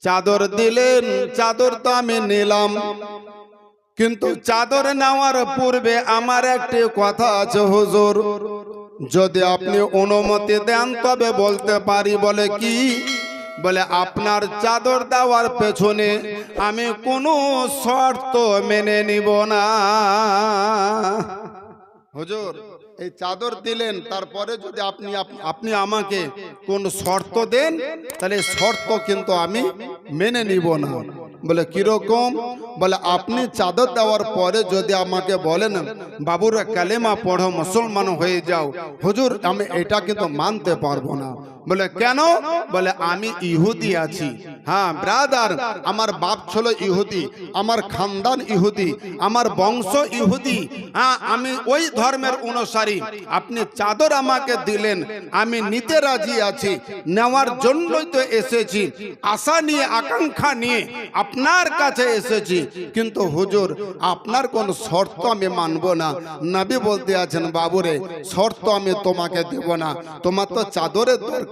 চাদর দিলেন, চাদর তো আমি নিলাম, কিন্তু চাদর নেওয়ার পূর্বে আমার একটি কথা আছে হুজুর, যদি আপনি অনুমতি দেন তবে বলতে পারি। বলে কি? বলে আপনার চাদর দেওয়ার পেছনে আমি কোনো শর্ত মেনে নিব না। হুজুর এই চাদর দিলেন, তারপরে যদি আপনি আমাকে কোন শর্ত দেন তাহলে শর্ত কিন্তু আমি মেনে নিব না। বলে কিরকম? বলে আপনি চাদর দেওয়ার পরে যদি আমাকে বলেন বাবুরা কালেমা পড়ো, মুসলমান হয়ে যাও, হুজুর আমি এটা কিন্তু মানতে পারবো না। বলে কেন? বলে আমি ইহুদি আছি। হ্যাঁ ব্রাদার, আমার বাপ ছিল ইহুদি, আমার খানদান ইহুদি, আমার বংশ ইহুদি, হ্যাঁ আমি ওই ধর্মের অনুসারী। আপনি চাদর আমাকে দিলেন, আমি নিতে রাজি আছি, নেওয়ার জন্যই তো এসেছি, আশা নিয়ে আকাঙ্ক্ষা নিয়ে আপনার কাছে এসেছি, কিন্তু হুজুর আপনার কোন শর্ত আমি মানব না। নবী বলতে আছেন বাবুরে শর্ত আমি তোমাকে দেব না, তোমার তো চাদরের দরকার।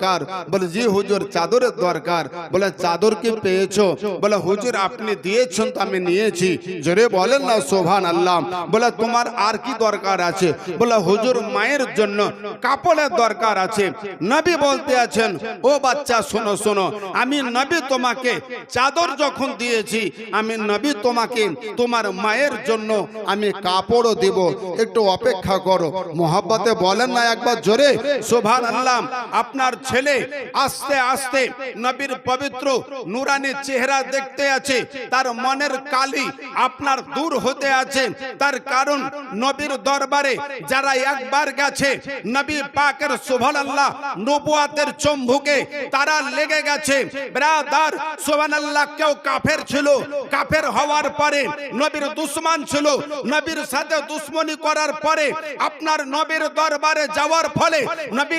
বলে জি হুজুর চাদরের দরকার। বলে চাদর কি পেয়েছো? বলে হুজুর আপনি দিয়েছেন তো আমি নিয়েছি। জোরে বলেন না সুবহানাল্লাহ। বলে তোমার আর কি দরকার আছে? বলে হুজুর মায়ের জন্য কাপড়ের দরকার আছে। নবী বলতে আছেন ও বাচ্চা শোনো শোনো, আমি নবী তোমাকে চাদর যখন দিয়েছি, আমি নবী তোমাকে তোমার মায়ের জন্য আমি কাপড়ও দেব, একটু অপেক্ষা করো। মোহাব্বতে বলেন না একবার জোরে সুবহানাল্লাহ। আপনার ছেলে আস্তে আস্তে নবীর পবিত্র নুরানি চেহারা দেখতে আছে, তার মনের কালি আপনার দূর হতে আছে। তার কারণ নবীর দরবারে যারা একবার গেছে, নবী পাকের সুবহানাল্লাহ নবুয়াতের চম্বুকে তারা লেগে গেছে। ব্রাদার সুবহানাল্লাহ, কেউ কাফের ছিল, কাফের হওয়ার পরে নবীর দুশমন ছিল, নবীর সাথে দুশমনি করার পরে আপনার নবীর দরবারে যাওয়ার ফলে নবী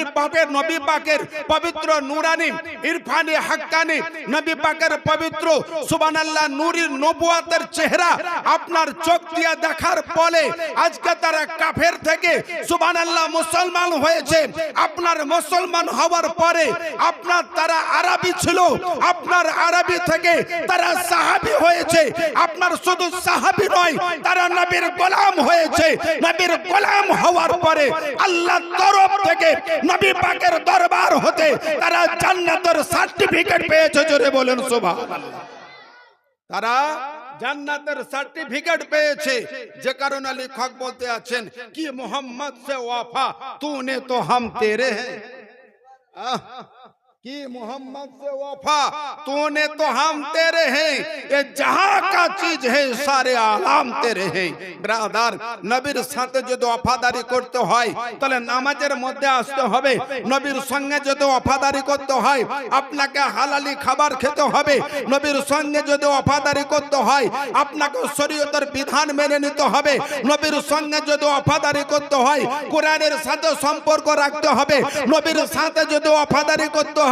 পাকের পবিত্র নুরানি ইরফানি হাক্কানি নবী পাকের পবিত্র সুবহানাল্লাহ নূরের নবুয়াতের চেহারা আপনার চোখ দিয়ে দেখার ফলে আজকে তারা কাফের থেকে সুবহানাল্লাহ মুসলমান হয়েছে। আপনার মুসলমান হওয়ার পরে আপনার তারা আরবি ছিল, আপনার আরবি থেকে তারা সাহাবী হয়েছে। আপনার শুধু সাহাবী নয়, তারা নবীর গোলাম হয়েছে। নবীর গোলাম হওয়ার পরে আল্লাহর তরফ থেকে নবী পাকের দরবার হতে তারা জান্নাতের সার্টিফিকেট পেয়েছে। জোরে বলেন সুবহানাল্লাহ। তারা জান্নাতের সার্টিফিকেট পেয়েছে, যে কারণে লেখক বলতে আছেন কি মোহাম্মদ সে ওয়াফা তूने तो हम तेरे हैं। कि मोहम्मद से वफा तूने तो हम तेरे हैं, ये जहां का चीज है सारे आलाम तेरे हैं। ब्रादार নবীর সাথে যদি ওয়াফাদারি করতে হয় তাহলে নামাজের মধ্যে আসতে হবে। নবীর সঙ্গে যদি ওয়াফাদারি করতে হয় আপনাকে হালালি খাবার খেতে হবে। নবীর সঙ্গে যদি ওয়াফাদারি করতে হয় আপনাকে শরীয়তের বিধান মেনে নিতে হবে। নবীর সঙ্গে যদি ওয়াফাদারি করতে হয় কোরআনের সাথে সম্পর্ক রাখতে হবে। নবীর সাথে যদি ওয়াফাদারি করতে হয়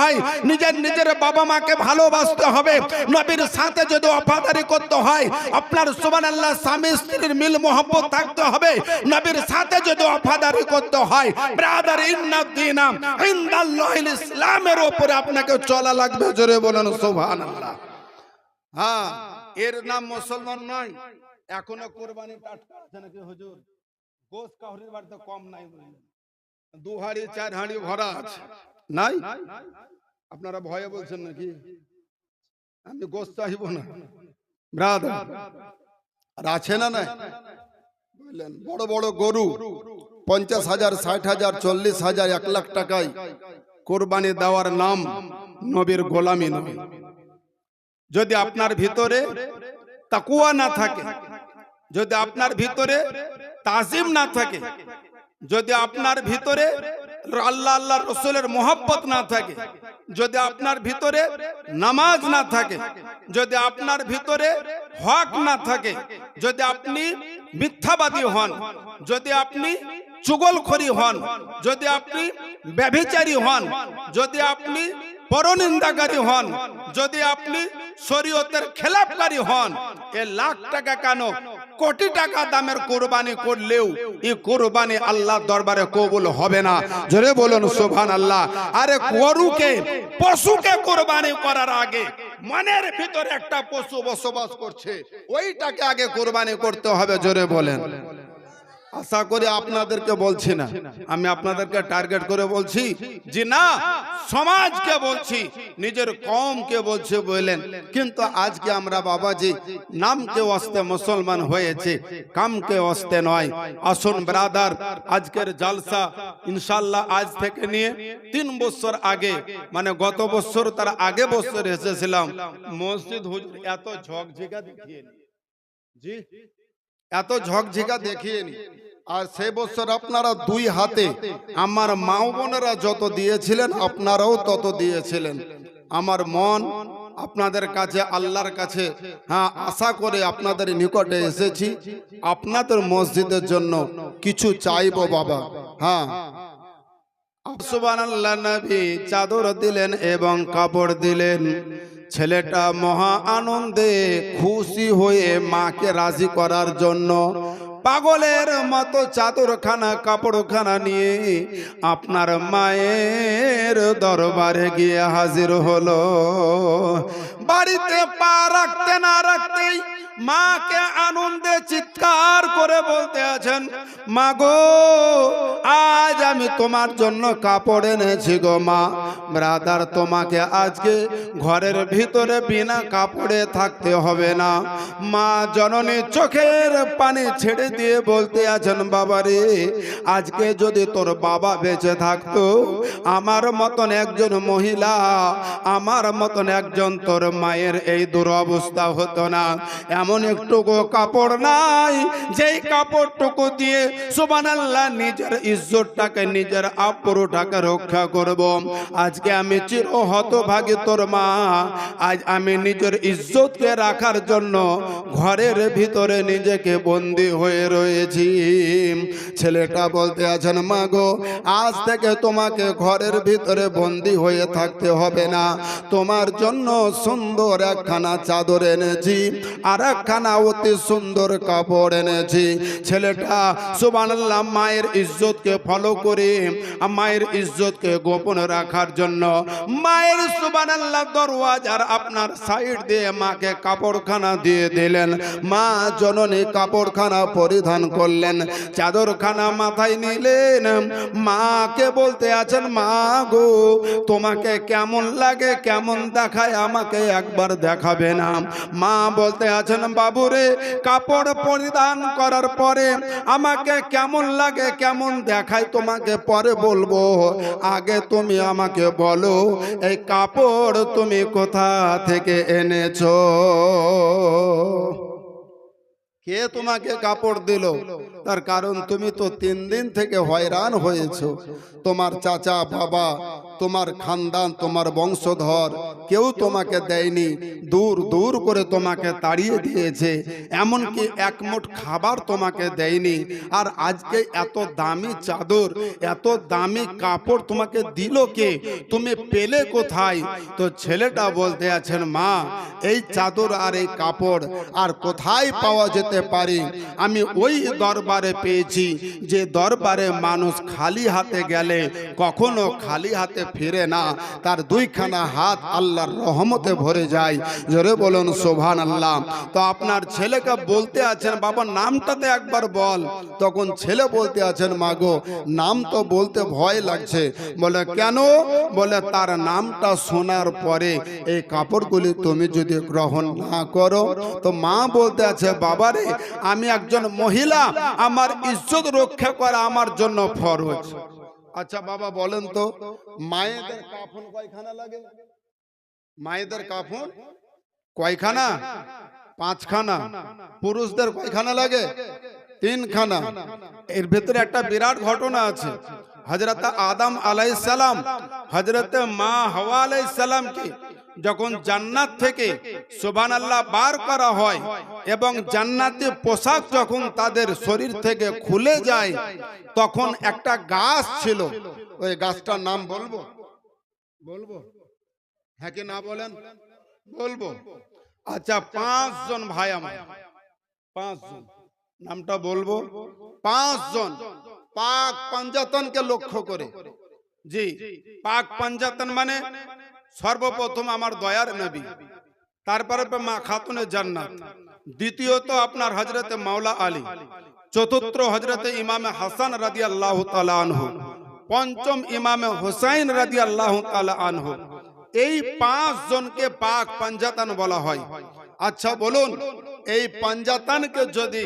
নিজের বাবা মাকে ভালোবাসতে হবে। নবীর সাথে যদি ওয়াফাদারি করতে হয় আপনার সুবহানাল্লাহ স্বামী স্ত্রীর মিল মোহব্বত থাকতে হবে। নবীর সাথে যদি ওয়াফাদারি করতে হয় ব্রাদার ইন্নাদ্দীনা ইনদাল্লাহিল ইসলামের উপরে আপনাকে চলা লাগবে। জোরে বলেন সুবহানাল্লাহ। হ্যাঁ এর নাম মুসলমান নয়। এখনো কুরবানি টাটকা আছে নাকি হুজুর? গোশ কাউরির বাড়িতে কম নাই, 2 হাঁড়ি 4 হাঁড়ি ভরা আছে নাই? আপনারা ভয়ে বলছেন নাকি আমি গোশত চাইব না? ব্রাদার আর আছে না নাই? বললেন বড় বড় গরু 50,000 60,000 40,000 1 লাখ টাকায় কোরবানি দেওয়ার নাম নবীর গোলামি নয়। যদি আপনার ভিতরে তাকওয়া না থাকে, যদি আপনার ভিতরে তাজিম না থাকে, যদি আপনার ভিতরে আল্লাহ আল্লাহর রাসূলের মোহব্বত না থাকে, যদি আপনার ভিতরে নামাজ না থাকে, যদি আপনার ভিতরে হক না থাকে, যদি আপনি মিথ্যাবাদী হন, যদি আপনি চুগলখড়ি হন, যদি আপনি ব্যভিচারী হন, যদি আপনি পরনিন্দাকারী হন, যদি আপনি শরীয়তের খেলাফকারী হন, এ লাখ টাকা কেন কোটি টাকা দামের কোরবানি করলেও এই কোরবানি আল্লাহর দরবারে কবুল হবে না। জোরে বলুন সুবহানাল্লাহ। আরে গরুকে, পশুকে কোরবানি করার আগে মনের ভিতরে একটা পশু বসবাস করছে, ওইটাকে আগে কোরবানি করতে হবে। জোরে বলেন। আশা করি আপনাদেরকে বলছি না, আমি আপনাদেরকে টার্গেট করে বলছি যে না, সমাজকে বলছি, নিজের কওমকে বলছে বলেন। কিন্তু আজকে আমরা বাবাজি নামকে ওয়াস্তে মুসলমান হয়েছে, কামকে ওয়াস্তে নয়। আসুন ব্রাদার, আজকের জালসা ইনশাআল্লাহ আজ থেকে নিয়ে 3 বছর আগে, মানে গত বছর তার আগে বছর এসেছিলাম। মসজিদ হুজুর এত ঝকঝকা দেখিয়ে জি, এত ঝকঝকা দেখিয়েনি। আর সে বছর আপনারা 2 হাতে আমার মা বোনেরা যত দিয়েছিলেন, আপনারাও তত দিয়েছিলেন। আমার মন আপনাদের কাছে, আল্লাহর কাছে হ্যাঁ আশা করে আপনাদের নিকটে এসেছি, আপনাদের মসজিদের জন্য কিছু চাইবো বাবা। হ্যাঁ, সুবহানাল্লাহ। নবী চাদর দিলেন এবং কাপড় দিলেন। ছেলেটা মহা আনন্দে খুশি হয়ে মাকে রাজি করার জন্য পাগলের মতো চাদরখানা কাপড়খানা নিয়ে আপনার মায়ের দরবারে গিয়ে হাজির হলো। বাড়িতে পা রাখতে না রাখতেই মাকে আনন্দে চিৎকার করে বলতে আছেন, মা গো, আজ আমি তোমার জন্য কাপড় এনেছি গো মা। ব্রাদার, তোমাকে আজকে ঘরের ভিতরে বিনা কাপড়ে থাকতে হবে না। মা জননী চোখের পানি ছেড়ে দিয়ে বলতে আছেন, বাবারে, আজকে যদি তোর বাবা বেঁচে থাকতো, আমার মতন একজন মহিলা, আমার মতন একজন তোর মায়ের এই দুরবস্থা হতো না। এমন একটুকু কাপড় নাই যেই কাপড়টুকু দিয়ে সুবহানাল্লাহ নিজের ইজ্জতটাকে, নিজের আবরুটাকে রক্ষা করব। আজকে আমি চির হতভাগী তোর মা, আজ আমি নিজের ইজ্জতকে রাখার জন্য ঘরের ভিতরে নিজেকে বন্দী হয়ে রয়েছি। ছেলেটা বলতে আছেন, মা গো, আজ থেকে তোমাকে ঘরের ভিতরে বন্দী হয়ে থাকতে হবে না। তোমার জন্য সুন্দর একখানা চাদর এনেছি, আর একখানা অতি সুন্দর কাপড় এনেছি। ছেলেটা সুবহানাল্লাহ মায়ের ইজ্জতকে ফলো করে, মায়ের ইজ্জতকে গোপন রাখার জন্য মায়ের সুবহানাল্লাহ দরওয়াজার আপনার সাইড দিয়ে মাকে কাপড়খানা দিয়ে দিলেন। মা জননী কাপড়খানা পরিধান করলেন, চাদরখানা মাথায় নিলেন। মাকে বলতে আছেন, মা গো, তোমাকে কেমন লাগে, কেমন দেখায়, আমাকে একবার দেখাবে না? মা বলতে আছেন, বাবুরে, কাপড় পরিধান করার পরে আমাকে কেমন লাগে, কেমন দেখায়, তোমাকে পরে বলবো। আগে তুমি আমাকে বলো, এই কাপড় তুমি কোথা থেকে এনেছো? কে তোমাকে কাপড় দিল? তার কারণ তুমি তো 3 দিন থেকে হয়রান হয়েছো। তোমার চাচা, বাবা, তোমার খানদান, তোমার বংশধর কেউ তোমাকে দেয়নি, দূর দূর করে তোমাকে তাড়িয়ে দিয়েছে, এমনকি এক মুঠ খাবার তোমাকে দেয়নি। আর আজকে এত দামি চাদর, এত দামি কাপড় তোমাকে দিল কে? তুমি পেলে কোথায়? তো ছেলেটা বলতে আছেন, মা, এই চাদর আর এই কাপড় আর কোথায় পাওয়া যেতে পারে? আমি ওই দরবারে পেয়েছি যে দরবারে মানুষ খালি হাতে গেলে কখনো খালি হাতে ফিরে না, তার 2খানা হাত আল্লাহর রহমতে ভরে যায়। জোরে বলুন সুবহানাল্লাহ। তো আপনার ছেলেকে বলতে আছেন, বাবা নামটাতে একবার বল। তখন ছেলে বলতে আছেন, মা গো, নাম তো বলতে ভয় লাগছে। বলে কেন? বলে তার নামটা শোনার পরে এই কাপড়গুলি তুমি যদি গ্রহণ না করো। তো মা বলতে আছে, বাবারে, আমি একজন মহিলা, আমার ইজ্জত রক্ষা করা আমার জন্য ফরজ। আচ্ছা বাবা বলেন তো, মায়েদের কাফন কয়খানা লাগে? মায়েদের কাফন কয়খানা? 5খানা। পুরুষদের কয়খানা লাগে? 3খানা। এর ভেতরে একটা বিরাট ঘটনা আছে। হযরত আদম আলাইহিস সালাম, হযরত মা হাওয়া আলাইহিস সালামকে যখন জান্নাত থেকে সুবহানাল্লাহ বার করা হয় এবং জান্নাতি পোশাক যখন তাদের শরীর থেকে খুলে যায়, তখন একটা গাছ ছিল। ওই গাছটার নাম বলবো? বলবো? হ্যাঁ কি না বলেন? বলবো। আচ্ছা, 5 জন ভাই আমার, 5 জন। নামটা বলবো, 5 জন পাক পাঞ্জাতনকে লক্ষ্য করে। জি, পাক পাঞ্জাতন মানে সর্বপ্রথম আমার দয়ার নবী, তারপরে মা খাতুনে জান্নাত, দ্বিতীয়ত আপনার হযরতে মাওলা আলী, চতুর্থ হযরতে ইমামে হাসান রাদিয়াল্লাহু তাআলা আনহু, পঞ্চম ইমামে হুসাইন রাদিয়াল্লাহু তাআলা আনহু। এই 5 জনকে পাক পাঞ্জাতন বলা হয়। আচ্ছা বলুন, এই পাঞ্জাতনকে যদি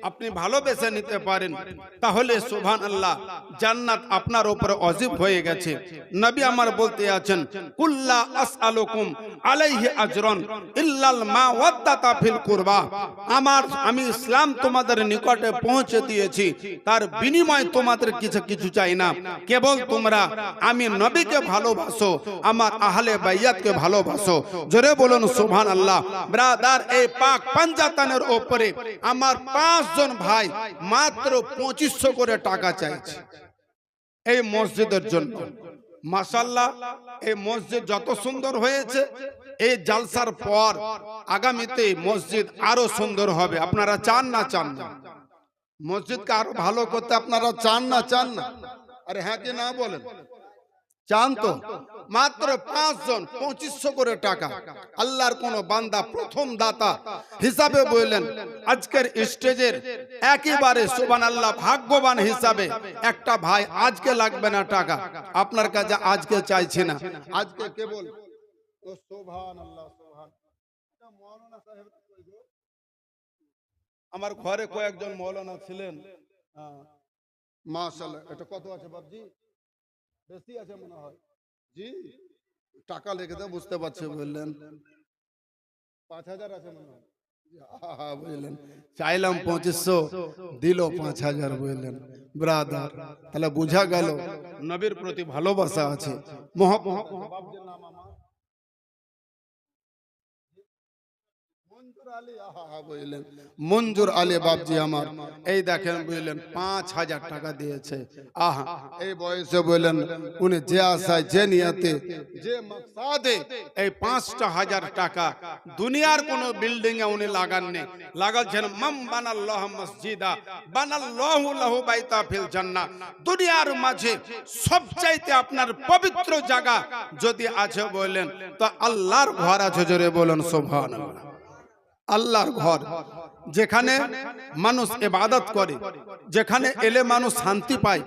আপনি ভালোবেসে নিতে পারেন তাহলে সুবহানাল্লাহ জান্নাত আপনার উপরে ওয়াজিব হয়ে গেছে। নবী আমার বলতে আছেন, কুল্লা আসআলুকুম আলাইহি আজরান ইল্লাল মাওয়াদ্দাতা ফিল কুরবা। আমি ইসলাম তোমাদের নিকটে পৌঁছে দিয়েছি, তার বিনিময়ে তোমাদের কিছু চাই না, কেবল তোমরা আমি নবীকে ভালোবাসো, আমার আহলে বাইয়াতকে ভালোবাসো। জোরে বলুন সুবহানাল্লাহ। ব্রাদার, এই পাক পাঞ্জাতনের উপরে আমার 5 জন ভাই মাত্র 2500 করে টাকা চাইছে এই মসজিদের জন্য। মাশাআল্লাহ, এই মসজিদ যত সুন্দর হয়েছে, এই জালসার পর আগামীতে মসজিদ আরো সুন্দর হবে। আপনারা চান না চান না? মসজিদকে আরো ভালো করতে আপনারা চান না চান না? আরে হ্যাঁ কি না বলেন? চান তো? মাত্র 5 জন 2500 করে টাকা। আল্লাহর কোন বান্দা প্রথম দাতা হিসাবে বললেন, আজকের স্টেজের একেবারে সুবহানাল্লাহ ভাগ্যবান হিসাবে একটা ভাই আজকে লাগবে না টাকা, আপনার কাছে আজকে চাইছে না, আজকে কেবল সুবহানাল্লাহ সুবহানাল্লাহ। মাওলানা সাহেব আমার ঘরে কয়েকজন মাওলানা ছিলেন, মাশাআল্লাহ। এটা কত আছে বাবজি? বেশি আছে মনে হয়। জি, টাকা লিখে দাও, বুঝতে পারছি বললেন 5000 আছে মনে হয়। বুঝলেন, চাইলাম 2500, দিল 5000 বললেন। ব্রাদার, তাহলে বোঝা গেল নবীর প্রতি ভালোবাসা আছে, মহব্বত। বাবজির নাম আমার মঞ্জুর আলী বাবজি আমার, এই দেখেন বুঝলেন 5000 টাকা দিয়েছে। আহা, এই বয়সে বললেন উনি যে আশায় যে নিয়তে যে মাকসাদে এই 5000 টাকা দুনিয়ার কোন বিল্ডিং এ উনি লাগাননি, লাগাচ্ছেন মান বানাল্লাহু মসজিদা বানাল্লাহু লাহু বাইতা ফিল জান্নাহ। দুনিয়ার মাঝে সবচাইতে আপনার পবিত্র জায়গা যদি আছে বললেন তো আল্লাহর ঘর আছে। জোরে বলুন সুবহানাল্লাহ। আল্লাহর ঘর, যেখানে মানুষ ইবাদত করে, যেখানে এলে মানুষ শান্তি পায়,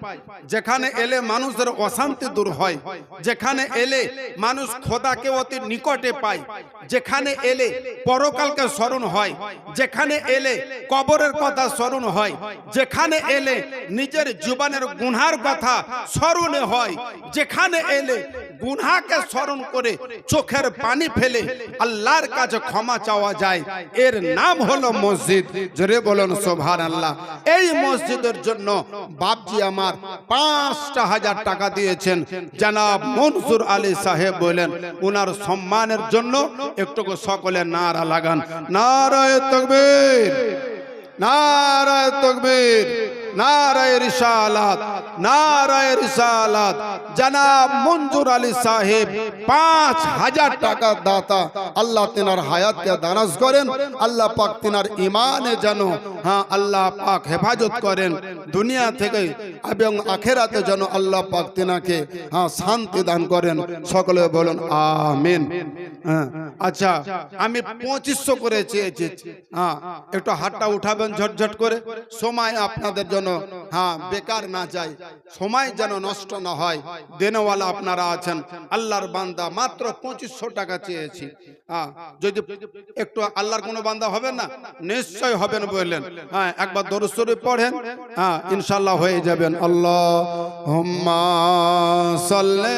যেখানে এলে মানুষের অশান্তি দূর হয়, যেখানে এলে মানুষ খোদাকে অতি নিকটে পায়, যেখানে এলে পরকালকে স্মরণ হয়, যেখানে এলে কবরের কথা স্মরণ হয়, যেখানে এলে নিজের জীবনের গুনার কথা স্মরণে হয়, যেখানে এলে গুনাহকে স্মরণ করে চোখের পানি ফেলে আল্লাহর কাছে ক্ষমা চাওয়া যায়, এর নাম হলো মসজিদ। জোরে বলুন সুবহানাল্লাহ। এই মসজিদের জন্য বাপজি আমার 5000 টাকা দিয়েছেন। জনাব মনসুর আলী সাহেব বলেন, ওনার সম্মানের জন্য একটু সকলে নারা লাগান, নারায়ে তাকবীর, নারায়ে তাকবীর, নারায়ে রিসালাত, নারায়ে রিসালাত। জনাব মনসুর আলী সাহেব 5000 টাকা দাতা। আল্লাহ তিনার হায়াতকে দারাজ করেন, আল্লাহ পাক তিনার ইমানে যেন আল্লাহ পাক হেফাজত করেন, দুনিয়া থেকে এবং আখেরাতে যেন আল্লাহ পাক তিনাকে শান্তি দান করেন। সকলে বলুন আমিন। আচ্ছা, আমি 2500 করে চেয়েছি, একটু হাতটা উঠাবেন ঝটঝট করে, সময় আপনাদের জন্য বেকার না যায়, সময় যেন নষ্ট না হয়। দেনওয়ালা আপনারা আছেন, আল্লাহর বান্দা, মাত্র 2500 টাকা চেয়েছি। যদি একটু আল্লাহর কোনো বান্দা হবে না, নিশ্চয় হবেন বললেন। একবার দরুদ শরীফ পড়েন, ইনশাআল্লাহ হয়ে যাবেন। আল্লাহুম্মা সাল্লি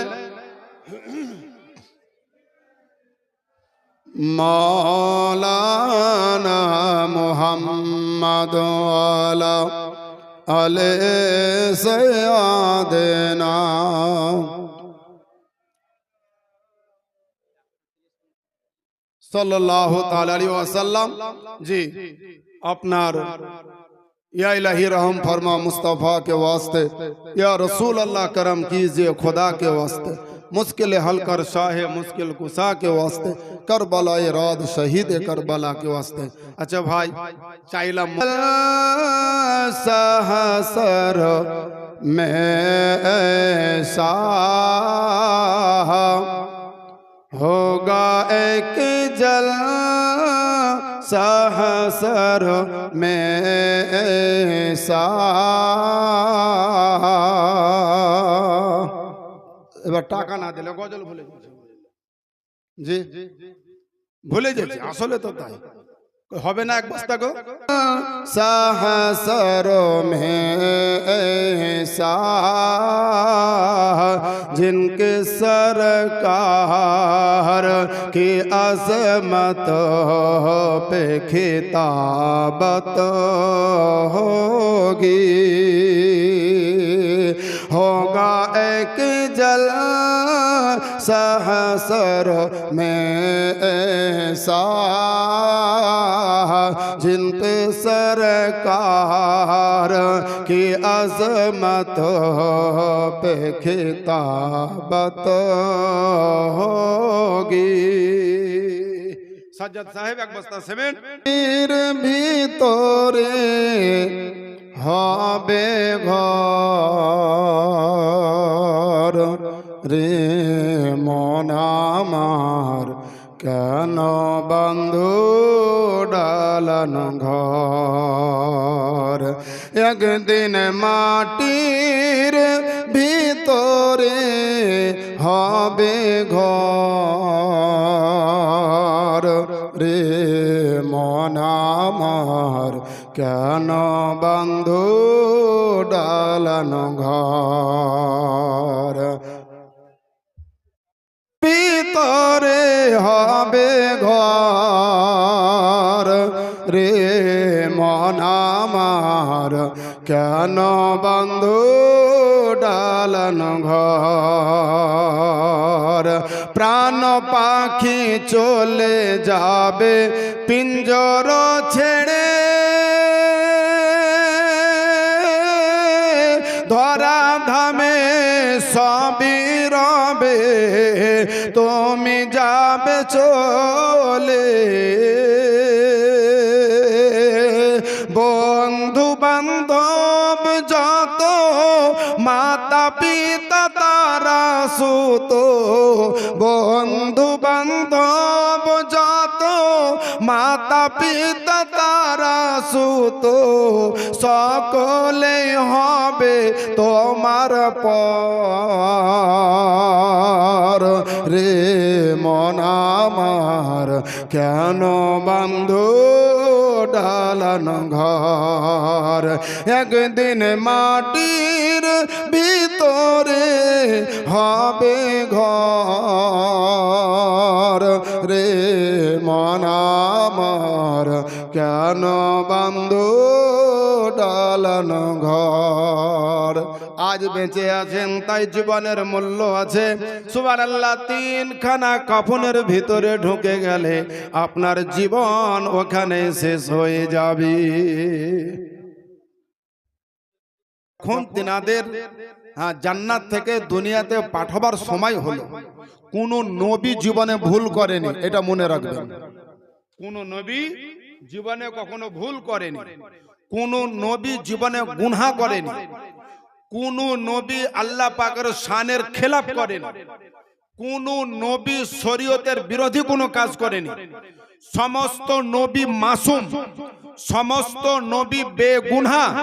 মাওলানা মুহাম্মদ ওয়ালা আলে সাইয়্যিদিনা সাল্লাল্লাহু তাআলা আলাইহি ওয়াসাল্লাম। জি, আপনার या इलाही रहम फरमा मुस्तफ़ा के वास्ते, या रसूल अल्लाह करम कीजिए खुदा के वास्ते। मुश्किल हल कर शाहे मुश्किल कुशा के वास्ते करबला रात शहीद करबला के वास्ते। अच्छा भाई चाइला सहसर में ऐसा होगा एक जल सहसर में ऐसा। এবার টাকা না দিলে গজল ভুলে যাচ্ছে জি ভুলে যাচ্ছে আসলে তো তাই হবে না এক বস্তা গো सहसर में ऐसा जिनके सरकार की अजमत पे खिताबत होगी होगा एक जल सहसर में ऐसा जिन पे सरकार की अजमत पे खिताबत होगी। सज्जद साहेब एक बस्ता सीमेंट फिर भी तोरे হবে ঘর রে মন আমার কেন বন্ধু ডালন ঘর একদিন মাটির ভিতরে হবে ঘর রে মন আমার কেন বন্ধু ডালন ঘর ভিতরে হবে ঘর রে মন আমার কেন বন্ধু ডালন ঘর প্রাণ পাখি চলে যাবে পিঞ্জর ছেড়ে ধরা ধামে সবই রবে তুমি যাবে চলে বন্ধু বান্ধব যত মাতা পিতা তারা সুত বন্ধু বান্ধব যত মাতা পিতা তারা সুত সকলে হবে তোমার পর রে মন আমার কেন বন্ধু ডালন ঘর একদিন মাটির ভিতরে হবে ঘর রে মন আমার কেন বন্ধু ডালন ঘর আজ বেঁচে আছেন তাই জীবনের মূল্য আছে সুবহানাল্লাহ তিনখানা কাফনের ভিতরে ঢুকে গেলে আপনার জীবন ওখানে শেষ হয়ে যাবে এখন তিনাদের জান্নাত থেকে দুনিয়াতে পাঠাবার সময় হলো কোন নবী জীবনে ভুল করেনি এটা মনে রাখবেন কোন নবী জীবনে কখনো ভুল করেনি কোন নবী জীবনে গুনাহ করেনি কোন নবী আল্লাহ পাকের শানের খেলাফ করেনি কোন নবী শরীয়তের বিরোধী কোনো কাজ করেনি সমস্ত নবী মাসুম সমস্ত নবী বেগুনাহ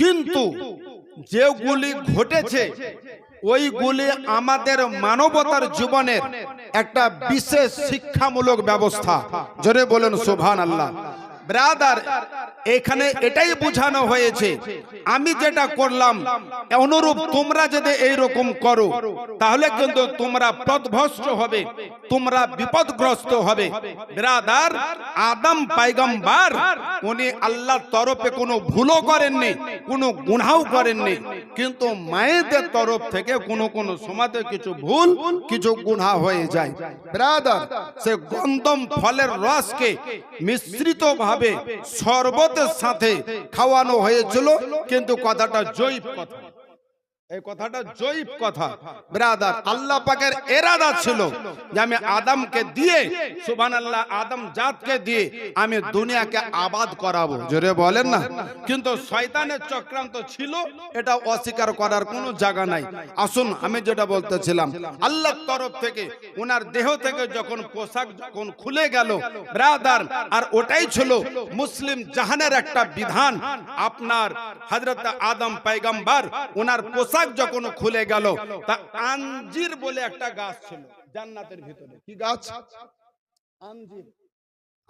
কিন্তু যেগুলি ঘটেছে ওইগুলি আমাদের মানবতার জীবনের একটা বিশেষ শিক্ষামূলক ব্যবস্থা জোরে বলেন সুবহানাল্লাহ ব্রাদার এখানে এটাই বোঝানো হয়েছে আমি যেটা করলাম অনুরূপ তোমরা যদি এই রকম করো তাহলে কিন্তু তোমরা পথভ্রষ্ট হবে তোমরা বিপদগ্রস্ত হবে ব্রাদার আদম পয়গম্বর উনি আল্লাহর তরফে কোনো ভুলও করেননি কোনো গুনাহও করেননি কিন্তু মায়েদের তরফ থেকে কোনো সময়তে কিছু ভুল কিছু গুনাহ হয়ে যায় ব্রাদার সে গন্ধম ফলের রসকে মিশ্রিত ভাবে শরবতের সাথে খাওয়ানো হয়েছিল কিন্তু কথাটা জৈব কথা এই কথাটা জয়ীব কথা ব্রাদার। আল্লাহ পাকের ইরাদা ছিল যে আমি আদমকে দিয়ে, সুবহানাল্লাহ, আদম জাতকে দিয়ে আমি দুনিয়াকে আবাদ করাবো। জোরে বলেন না। কিন্তু শয়তানের চক্রান্ত ছিল, এটা অস্বীকার করার কোনো জায়গা নাই। আসুন, আমি যেটা বলতেছিলাম, আল্লাহর তরফ থেকে ওনার দেহ থেকে যখন পোশাক যখন খুলে গেল ব্রাদার, আর ওটাই ছিল মুসলিম জাহানের একটা বিধান। আপনার হযরত আদম পয়গম্বর ওনার পোশাক যখন খুলে গেল, তা আঞ্জির বলে একটা গাছ ছিল জান্নাতের ভিতরে। কি গাছ? আঞ্জির।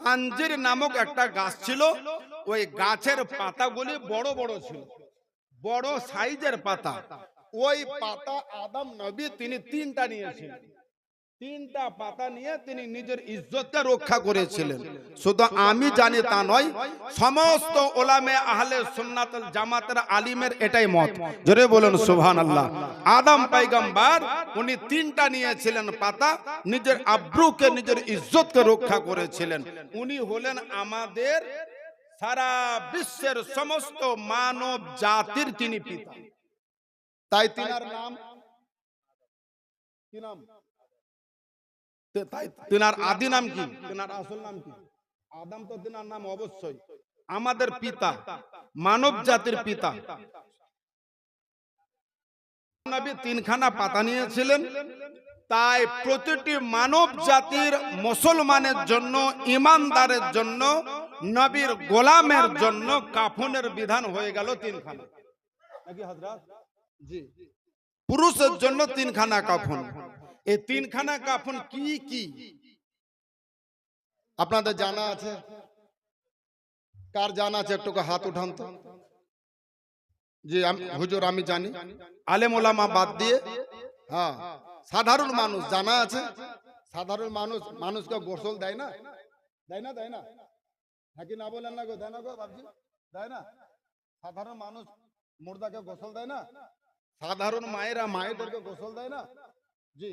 আঞ্জির নামক একটা গাছ ছিল। ওই গাছের পাতাগুলি বড় বড় ছিল, বড় সাইজের পাতা। ওই পাতা আদম নবী তিনি তিনটা নিয়েছিলেন। তিনটা পাতা নিয়ে তিনি নিজের ইজ্জতকে রক্ষা করেছিলেন। শুধু আমি জানি তা নয়, সমস্ত ওলামে আহলে সুন্নাত ওয়াল জামাতের আলিমের এটাই মত। জোরে বলুন সুবহানাল্লাহ। আদম পয়গম্বর উনি তিনটা নিয়েছিলেন পাতা, নিজের আব্রুকে নিজের ইজ্জতকে রক্ষা করেছিলেন। উনি হলেন আমাদের সারা বিশ্বের সমস্ত মানব জাতির তিনি পিতা। তাই তিনার নাম কি? নাম তিনার আদি নাম কি? তিনার আসল নাম কি? আদম তো তিনার নাম অবশ্যই। আমাদের পিতা, মানব জাতির পিতা। নবী তিনখানা পাতা নিয়েছিলেন। তাই প্রতিটি মানব জাতির, মুসলমানের জন্য, ইমানদারের জন্য, নবীর গোলামের জন্য কাফনের বিধান হয়ে গেল তিনখানা। নাকি হযরত? জি। পুরুষের জন্য তিনখানা কাফন। এই তিনখানা কাফন কি কি আপনাদের জানা আছে? কার জানা আছে একটু হাত উঠান তো। জি হুজুর আমি জানি, আলেম ওলামা বাদ দিয়ে। হ্যাঁ, সাধারণ মানুষ জানা আছে। সাধারণ মানুষ মানুষকে গোসল দেয় না? দেয় না? দেয় না? হ্যাঁ কি না বলেন না গো? দেয় না গো বাবজি? দেয় না? সাধারণ মানুষ মুর্দাকে গোসল দেয় না? সাধারণ মায়েরা মায়েদেরকে গোসল দেয় না? জি।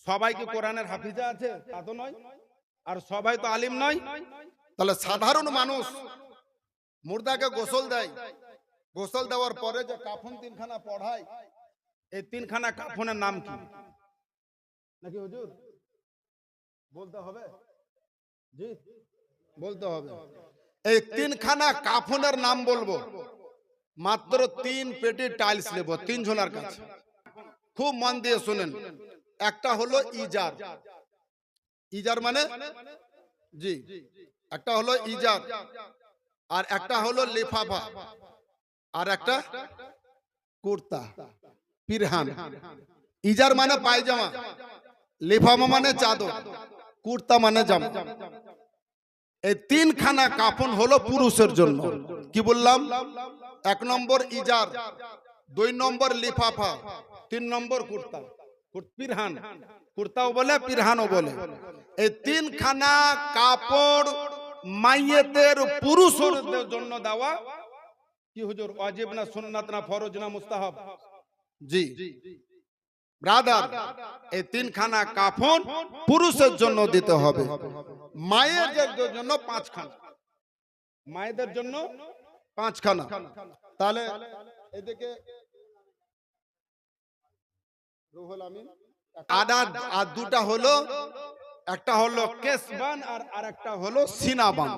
সবাই কি কোরআনের হাফিজা আছে? তা তো নয়। আর সবাই তো আলিম নয়। তাহলে সাধারণ মানুষ মুর্দাকে গোসল দেয়। গোসল দেওয়ার পরে যে কাফন তিনখানা পড়ায়, এই তিনখানা কাফনের নাম কি? নাকি হুজুর বলতে হবে? জি বলতে হবে। এই তিনখানা কাফনের নাম বলবো। মাত্র 3 পেটি টাইলস নেব 3 জনের কাছে। খুব মন দিয়ে শুনেন। একটা হলো ইজার। ইজার মানে? জি। একটা হলো ইজার, আর একটা হলো লিফাফা, আর একটা কুর্তা, পিরহান। ইজার মানে পায়জামা, লিফাফা মানে চাদর, কুর্তা মানে জামা। এই তিনখানা কাফন হলো পুরুষের জন্য। কি বললাম? 1 নম্বর ইজার, 2 নম্বর লিফাফা, 3 নম্বর কুর্তা, পিরহান। কুর্তাও বলে, পিরহানও বলে। এই তিনখানা কাপড় মাইয়েতের পুরুষের জন্য দেওয়া কি হুজুর? ওয়াজিব না সুন্নাত না ফরজ না মুস্তাহাব? জি ব্রাদার, এই তিনখানা কাফন পুরুষের জন্য দিতে হবে। মায়েদের জন্য 5 খানা। মায়েদের জন্য 5 খানা। তাহলে এদিকে রুহুল আমিন আর দুটা হলো, একটা হলো কেসবান আর আরেকটা হলো সিনাবান।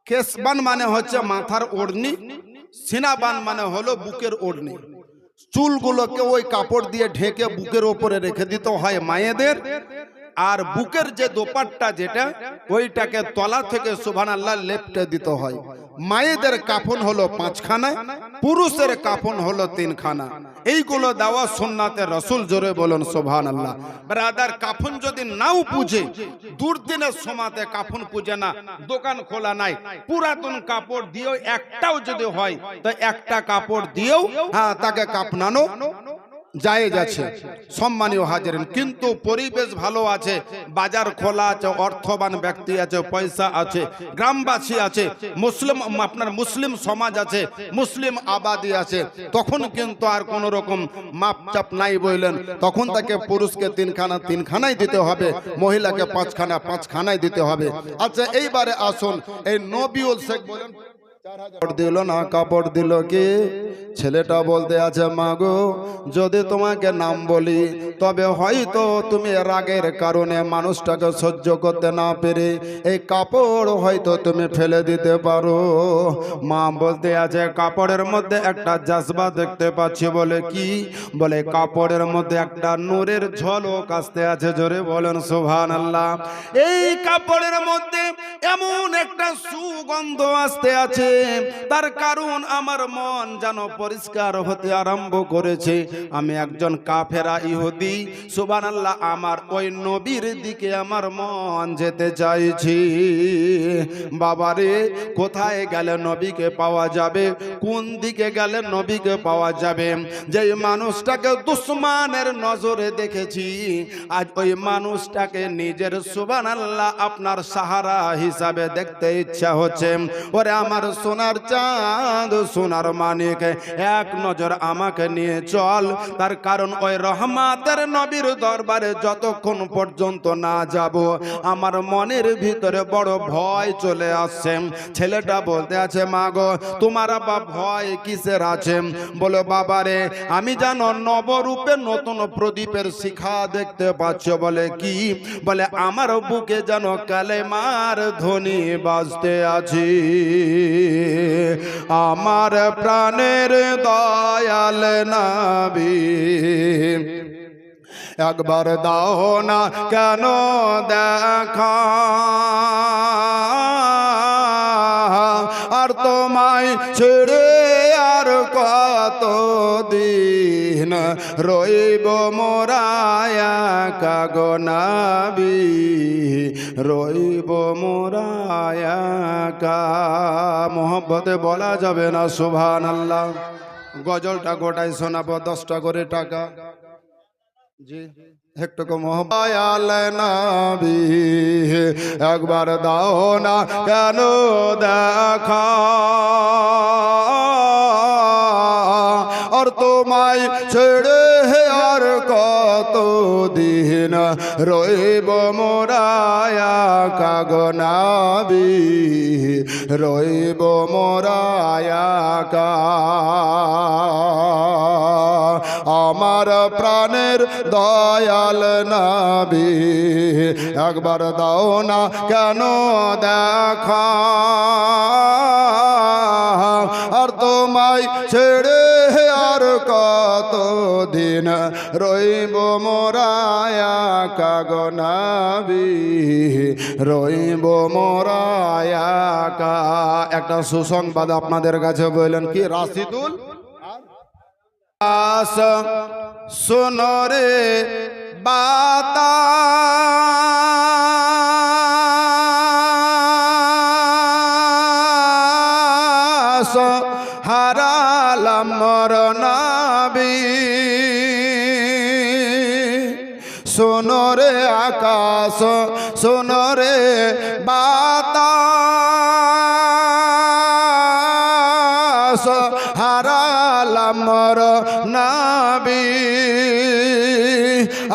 কেসবান মানে হচ্ছে মাথার ওড়নি, সিনাবান মানে হলো বুকের ওড়নি। চুলগুলোকে ওই কাপড় দিয়ে ঢেকে বুকের ওপরে রেখে দিতে হয় মায়েদের। আর বুকের যে দোপাট্টা যেটা, ওইটাকে তলা থেকে সুবহানাল্লাহ লেপটে দিতে হয়। মায়েদের কাফন হলো 5 খানা, পুরুষের কাফন হলো 3 খানা। এইগুলো দেওয়া সুন্নাতে রাসূল। জোরে বলুন সুবহানাল্লাহ। ব্রাদার, কাফন যদি নাও পুজে, দুর্দিনের সময়তে কাফন পুজে না, দোকান খোলা নাই, পুরাতন কাপড় দিয়েও একটাও যদি হয়, তো একটা কাপড় দিয়েও হ্যাঁ তাকে কাফনানো জায়েজ আছে। সম্মানীয় হাজিরিন, কিন্তু পরিবেশ ভালো আছে, বাজার খোলা আছে, অর্থবান ব্যক্তি আছে, পয়সা আছে, গ্রামবাসী আছে, মুসলিম আপনার মুসলিম সমাজ আছে, মুসলিম আবাদি আছে, তখন কিন্তু আর কোন রকম মাপচাপ নাই বললেন। তখন তাকে পুরুষকে 3 খানা 3 খানাই দিতে হবে, মহিলাকে 5 খানা 5 খানাই দিতে হবে। আচ্ছা এইবারে আসুন, এই নবিউল শেখ বলেন 4000 দিল না, কাপড় দিল কে? ছেলেটা বলতে আছে, মা গো যদি তোমাকে নাম বলি তবে হয়তো তুমি রাগের কারণে মানুষটাকে সহ্য করতে না পেরে এই কাপড় হয়তো তুমি ফেলে দিতে পারো। মা বলতে আছে, কাপড়ের মধ্যে একটা জাজবা দেখতে পাচ্ছি। বলে কি? বলে কাপড়ের মধ্যে একটা নূরের ঝলক আসতে আছে। জোরে বলেন সুবহানাল্লাহ। এই কাপড়ের মধ্যে এমন একটা সুগন্ধ আসতে আছে, তার কারণ আমার মন যেন পরিষ্কার হতে আরম্ভ করেছে। আমি একজন কাফেরা ইহুদি, সুবহানাল্লাহ, আমার ওই নবীর দিকে আমার মন যেতে চাইছি। বাবারে, কোথায় গেলে নবীকে পাওয়া যাবে? কোন দিকে গেলে নবীকে পাওয়া যাবে? যে মানুষটাকে দুশমনের নজরে দেখেছি, আজ ওই মানুষটাকে নিজের সুবহানাল্লাহ আপনার সাহারা হিসাবে দেখতে ইচ্ছা হচ্ছে। ওরে আমার সোনার চাঁদ, সোনার মানিক, এক নজর আমাকে নিয়ে চল। তার কারণ ওই রহমাতের নবীর দরবারে যতক্ষণ পর্যন্ত না যাব আমার মনের ভিতরে বড় ভয় চলে আসছে। ছেলেটা বলতে আছে, মা গো তোমার আবার ভয় কিসের আছে? বলে বাবারে, আমি জানো নবরূপে নতুন প্রদীপের শিখা দেখতে পাচ্ছ। বলে কি? বলে আমার বুকে যেন কালেমার ধ্বনি বাজতে আছি। আমার প্রাণের দয়াল নবী একবার দাও না কেন দেখা, আর তোমায় ছেড়ে আর কত দিন রইব মোরা একা গো নবী, রইব মোরা একা। মোহব্বতে বলা যাবে না সুবহানাল্লাহ। গজলটা গোটাই শোনাবো, 10টা করে টাকা। জি, একটু মোহব্বত নবী একবার দাও না কেন দেখা, আর তোমায় ছেড়ে আর কত দিন রইব মোরা একা গো নবী, রইব মোরা একা। আমার প্রাণের দয়াল নবী একবার দাও না কেন দেখা, আর তোমায় ছেড়ে আর কত দিন রইব মোরা একা গো নবী, রইব মোরা একা। একটা সুসংবাদ আপনাদের কাছে বললেন কি? রাশিদুল শোনো রে বাতাস, হারালাম মোর নবী। শোনো রে আকাশ, শোনো রে বাতাস, হারালাম মোর নবী।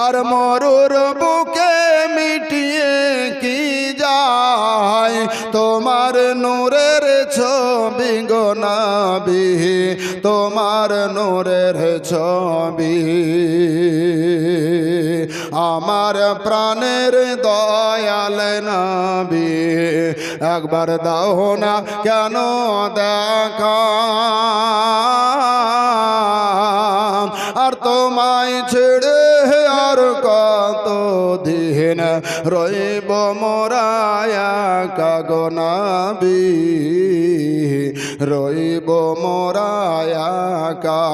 আর মরুর বুকে মিটিয়ে কি যায় তোমার নূরের ছবি গো নবী, তোমার নূরের ছবি। আমার প্রাণের দয়াল নবী একবার দাও না কেন দেখা, আর তোমায় ছেড়ে আর কত দিন রইব মোরা একা গো নবী, রইব মোরা একা।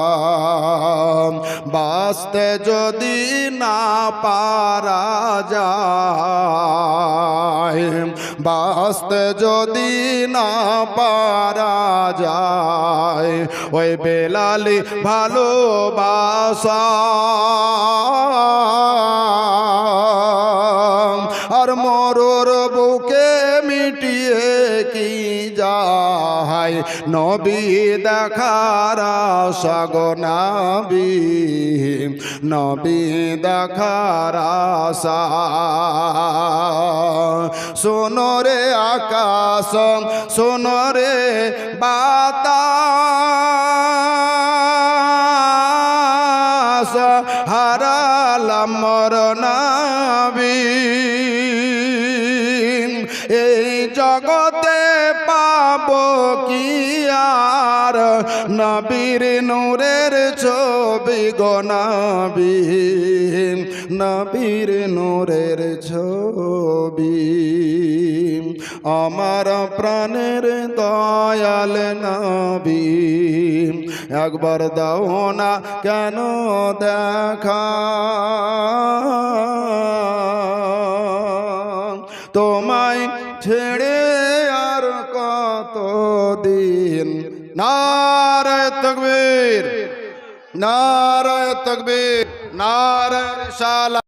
বাঁচতে যদি না পারা যায়, বাঁচতে যদি না পারা যায়, ওই বেলালি ভালোবাসা আর মরুর বুকে মিটিয়ে কি যায় নবী দেখার আশা গো নবী, নবী দেখার আশা। শোনো রে আকাশ, শোনো রে বাতাস, জগতে পাবো কি আর নবীর নূরের ছবি গো নবী, নবীর নূরের ছবি। আমার প্রাণের দয়াল নবী, একবার দাও না কেন দেখা, তোমায় ছেড়ে আর কতদিন। নারায়ে তাকবীর, নারায়ে তাকবীর, নারায়ে রিসালাত।